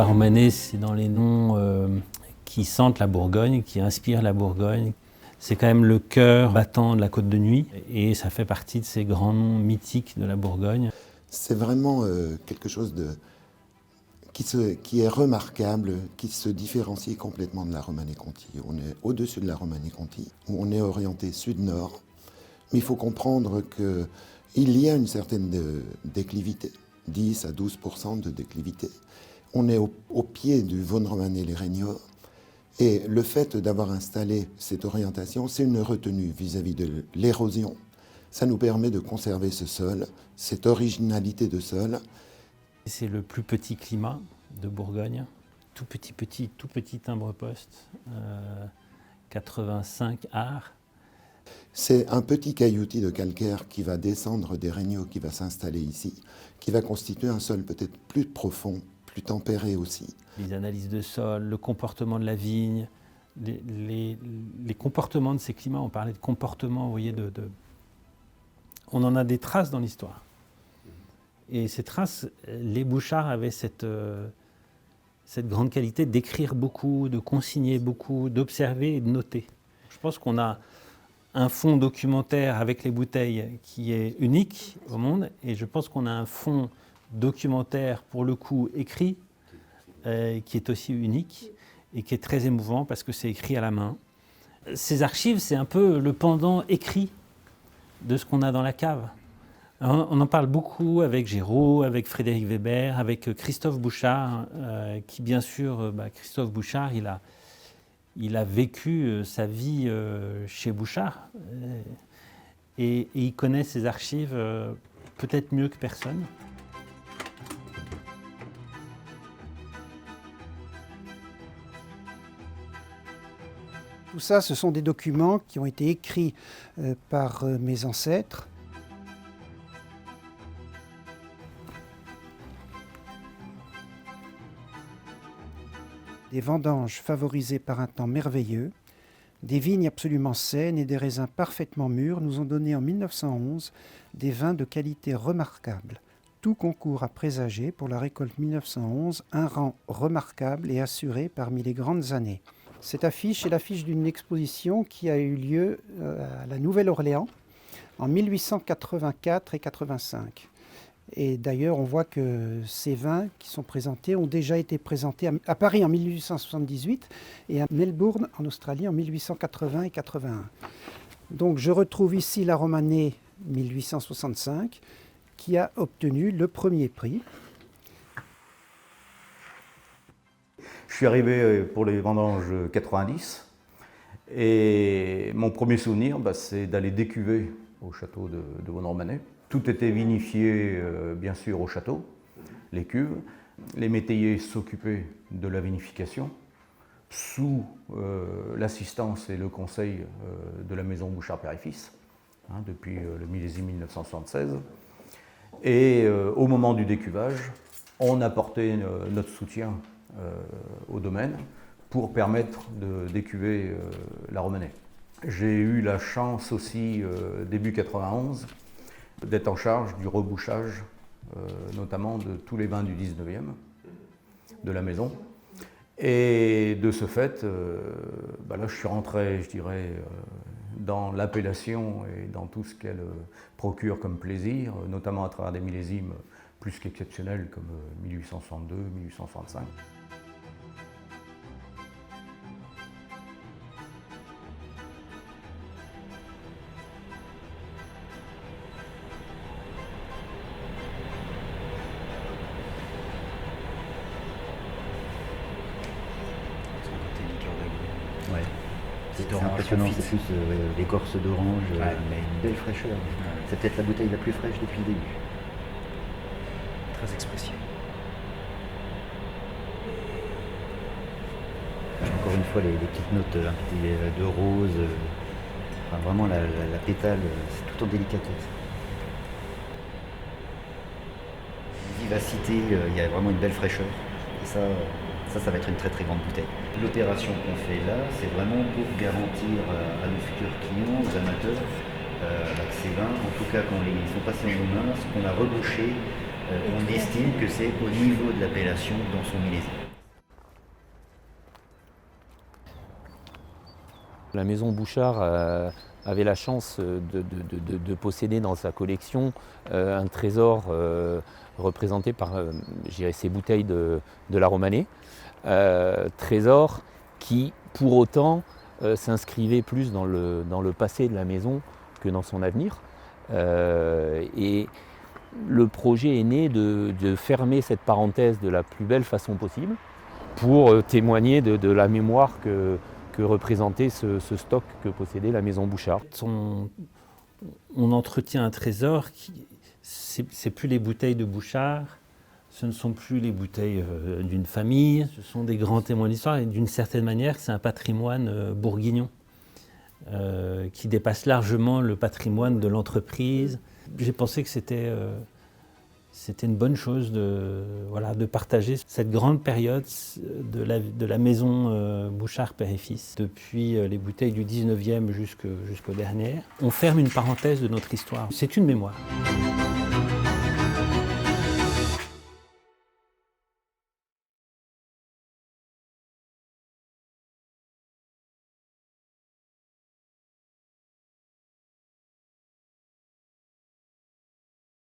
la Romanée, c'est dans les noms qui sentent la Bourgogne, qui inspirent la Bourgogne. C'est quand même le cœur battant de la Côte de Nuit et ça fait partie de ces grands noms mythiques de la Bourgogne. C'est vraiment quelque chose qui est remarquable, qui se différencie complètement de la Romanée-Conti. On est au-dessus de la Romanée-Conti, où on est orienté sud-nord. Mais il faut comprendre qu'il y a une certaine déclivité, 10 à 12% de déclivité. On est au pied du Vaune Romanée-les-Regnault. Et le fait d'avoir installé cette orientation, c'est une retenue vis-à-vis de l'érosion. Ça nous permet de conserver ce sol, cette originalité de sol. C'est le plus petit climat de Bourgogne, tout petit timbre-poste, 85 arts. C'est un petit cailloutis de calcaire qui va descendre des Regnault, qui va s'installer ici, qui va constituer un sol peut-être plus profond, plus tempéré aussi. Les analyses de sol, le comportement de la vigne, les comportements de ces climats, on parlait de comportement, vous voyez, on en a des traces dans l'histoire. Et ces traces, les Bouchard avaient cette grande qualité d'écrire beaucoup, de consigner beaucoup, d'observer et de noter. Je pense qu'on a un fonds documentaire avec les bouteilles qui est unique au monde, et je pense qu'on a un fonds documentaire, pour le coup, écrit, qui est aussi unique et qui est très émouvant parce que c'est écrit à la main. Ces archives, c'est un peu le pendant écrit de ce qu'on a dans la cave. On en parle beaucoup avec Géraud, avec Frédéric Weber, avec Christophe Bouchard, qui bien sûr, Christophe Bouchard, il a vécu sa vie chez Bouchard et il connaît ses archives peut-être mieux que personne. Tout ça, ce sont des documents qui ont été écrits par mes ancêtres. Des vendanges favorisées par un temps merveilleux, des vignes absolument saines et des raisins parfaitement mûrs nous ont donné en 1911 des vins de qualité remarquable. Tout concourt à présager pour la récolte 1911 un rang remarquable et assuré parmi les grandes années. Cette affiche est l'affiche d'une exposition qui a eu lieu à la Nouvelle-Orléans en 1884 et 85. Et d'ailleurs, on voit que ces vins qui sont présentés ont déjà été présentés à Paris en 1878 et à Melbourne, en Australie, en 1880 et 81. Donc je retrouve ici la Romanée 1865 qui a obtenu le premier prix. Je suis arrivé pour les vendanges 90 et mon premier souvenir, c'est d'aller décuver au château de Vaune-Romanée. Tout était vinifié bien sûr au château, les cuves. Les métayers s'occupaient de la vinification sous l'assistance et le conseil de la maison Bouchard Père et Fils, depuis le millésime 1976. Et au moment du décuvage, on apportait notre soutien au domaine pour permettre de décuver la Romanée. J'ai eu la chance aussi, début 91, d'être en charge du rebouchage, notamment de tous les vins du 19e, de la maison. Et de ce fait, là je suis rentré, je dirais, dans l'appellation et dans tout ce qu'elle procure comme plaisir, notamment à travers des millésimes plus qu'exceptionnels comme 1862, 1865. Ouais. C'est impressionnant, c'est plus l'écorce d'orange, mais une belle fraîcheur. Ouais. C'est peut-être la bouteille la plus fraîche depuis le début. Très expressif. Encore une fois, les petites notes un petit de rose, enfin, vraiment la pétale, c'est tout en délicatesse. Vivacité, il y a vraiment une belle fraîcheur. Et ça va être une très très grande bouteille. L'opération qu'on fait là, c'est vraiment pour garantir à nos futurs clients, aux amateurs, que ces vins, en tout cas quand ils sont passés en nos mains, ce qu'on a rebouché, on estime que c'est au niveau de l'appellation dans son millésime. La maison Bouchard avait la chance de posséder dans sa collection un trésor représenté par ces bouteilles de la Romanée. Trésor qui, pour autant, s'inscrivait plus dans le passé de la maison que dans son avenir. Et le projet est né de fermer cette parenthèse de la plus belle façon possible pour témoigner de la mémoire que représentait ce stock que possédait la maison Bouchard. On entretient un trésor c'est plus les bouteilles de Bouchard, ce ne sont plus les bouteilles d'une famille, ce sont des grands témoins d'histoire et d'une certaine manière c'est un patrimoine bourguignon qui dépasse largement le patrimoine de l'entreprise. J'ai pensé que c'était une bonne chose de partager cette grande période de la maison Bouchard père et fils. Depuis les bouteilles du 19e jusqu'aux dernières, on ferme une parenthèse de notre histoire. C'est une mémoire.